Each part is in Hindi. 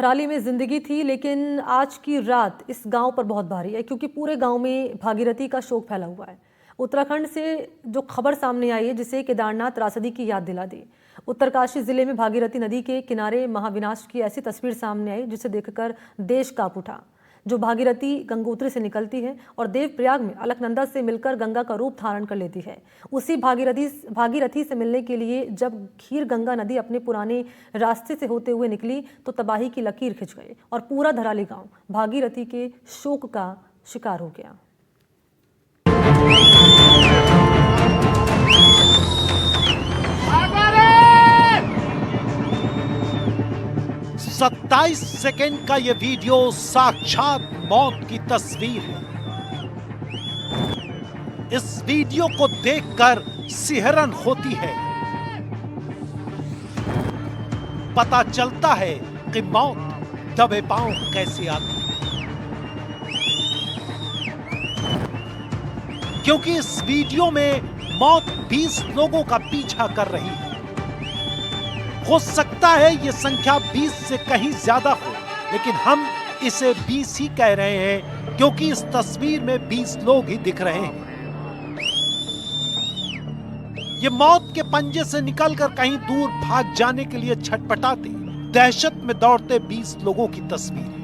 थराली में जिंदगी थी, लेकिन आज की रात इस गांव पर बहुत भारी है क्योंकि पूरे गांव में भागीरथी का शोक फैला हुआ है। उत्तराखंड से जो खबर सामने आई है जिसे केदारनाथ त्रासदी की याद दिला दी। उत्तरकाशी जिले में भागीरथी नदी के किनारे महाविनाश की ऐसी तस्वीर सामने आई जिसे देखकर देश कांप उठा। जो भागीरथी गंगोत्री से निकलती है और देवप्रयाग में अलकनंदा से मिलकर गंगा का रूप धारण कर लेती है। उसी भागीरथी से मिलने के लिए जब खीर गंगा नदी अपने पुराने रास्ते से होते हुए निकली तो तबाही की लकीर खिंच गई और पूरा धराली गांव भागीरथी के शोक का शिकार हो गया। 27 सेकंड का ये वीडियो साक्षात मौत की तस्वीर है। इस वीडियो को देखकर सिहरन होती है। पता चलता है कि मौत दबे पांव कैसे आती है, क्योंकि इस वीडियो में मौत 20 लोगों का पीछा कर रही है। हो सकता है ये संख्या 20 से कहीं ज्यादा हो, लेकिन हम इसे 20 ही कह रहे हैं क्योंकि इस तस्वीर में 20 लोग ही दिख रहे हैं। ये मौत के पंजे से निकलकर कहीं दूर भाग जाने के लिए छटपटाते, दहशत में दौड़ते 20 लोगों की तस्वीर है।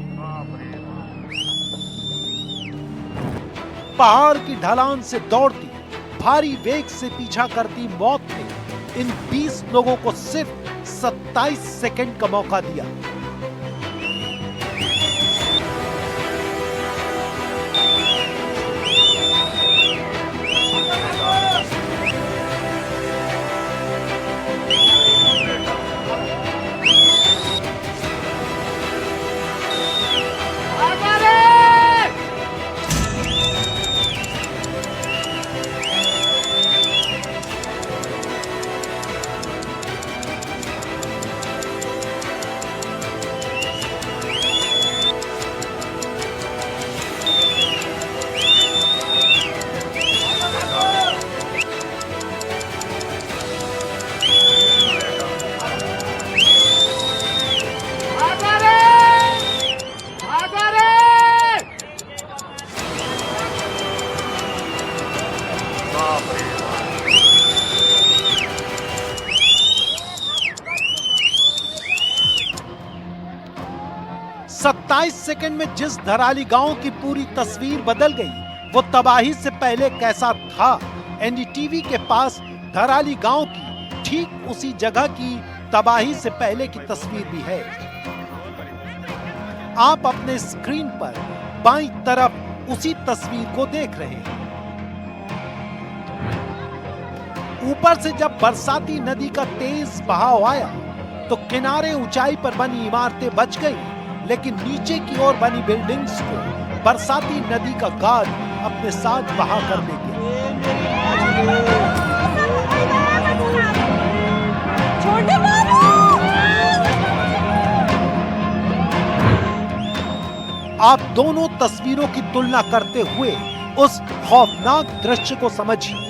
पहाड़ की ढलान से दौड़ती, भारी वेग से पीछा करती मौत ने इन 20 लोगों को सिर्फ 27 सेकंड का मौका दिया। सत्ताईस सेकंड में जिस धराली गांव की पूरी तस्वीर बदल गई, वो तबाही से पहले कैसा था। एनडीटीवी के पास धराली गांव की ठीक उसी जगह की तबाही से पहले की तस्वीर भी है। आप अपने स्क्रीन पर बाईं तरफ उसी तस्वीर को देख रहे हैं। ऊपर से जब बरसाती नदी का तेज बहाव आया तो किनारे ऊंचाई पर बनी इमारतें बच गई, लेकिन नीचे की ओर बनी बिल्डिंग्स को बरसाती नदी का गाद अपने साथ बहा कर ले गया। आप दोनों तस्वीरों की तुलना करते हुए उस खौफनाक दृश्य को समझिए।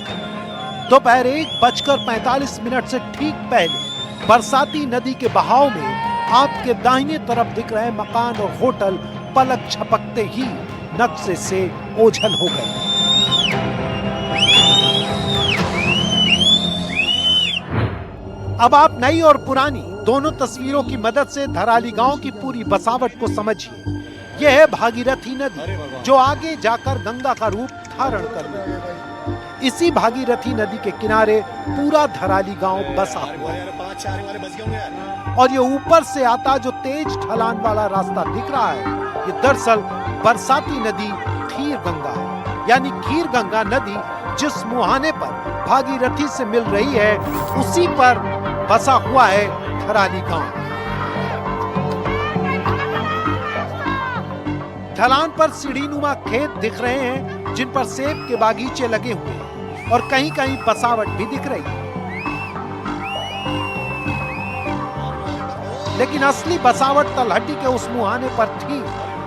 दोपहर 1:45 से ठीक पहले बरसाती नदी के बहाव में आपके दाहिने तरफ दिख रहे मकान और होटल पलक झपकते ही नक्शे से ओझल हो गए। अब आप नई और पुरानी दोनों तस्वीरों की मदद से धराली गांव की पूरी बसावट को समझिए। यह है भागीरथी नदी जो आगे जाकर गंगा का रूप धारण कर लेगी। इसी भागीरथी नदी के किनारे पूरा धराली गांव बसा हुआ है और ये ऊपर से आता जो तेज ढलान वाला रास्ता दिख रहा है, ये दरअसल बरसाती नदी खीर गंगा है। यानी खीर गंगा नदी जिस मुहाने पर भागीरथी से मिल रही है, उसी पर बसा हुआ है धराली गांव। ढलान पर सीढ़ीनुमा खेत दिख रहे हैं जिन पर सेब के बागीचे लगे हुए हैं और कहीं कहीं बसावट भी दिख रही है। लेकिन असली बसावट तलहटी के उस मुहाने पर थी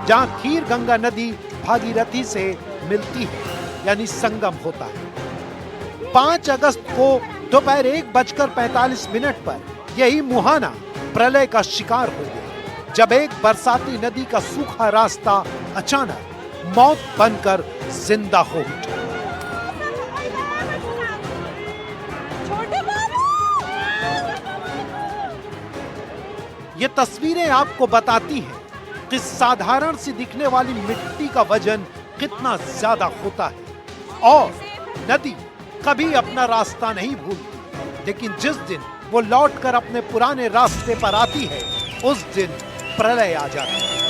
जहां खीर गंगा नदी भागीरथी से मिलती है, यानी संगम होता है। 5 अगस्त को दोपहर 1:45 पर यही मुहाना प्रलय का शिकार हो गया। जब एक बरसाती नदी का सूखा रास्ता अचानक मौत बनकर जिंदा हो उठा। ये तस्वीरें आपको बताती हैं कि साधारण सी दिखने वाली मिट्टी का वजन कितना ज्यादा होता है और नदी कभी अपना रास्ता नहीं भूलती, लेकिन जिस दिन वो लौटकर अपने पुराने रास्ते पर आती है उस दिन प्रलय आ जाता है।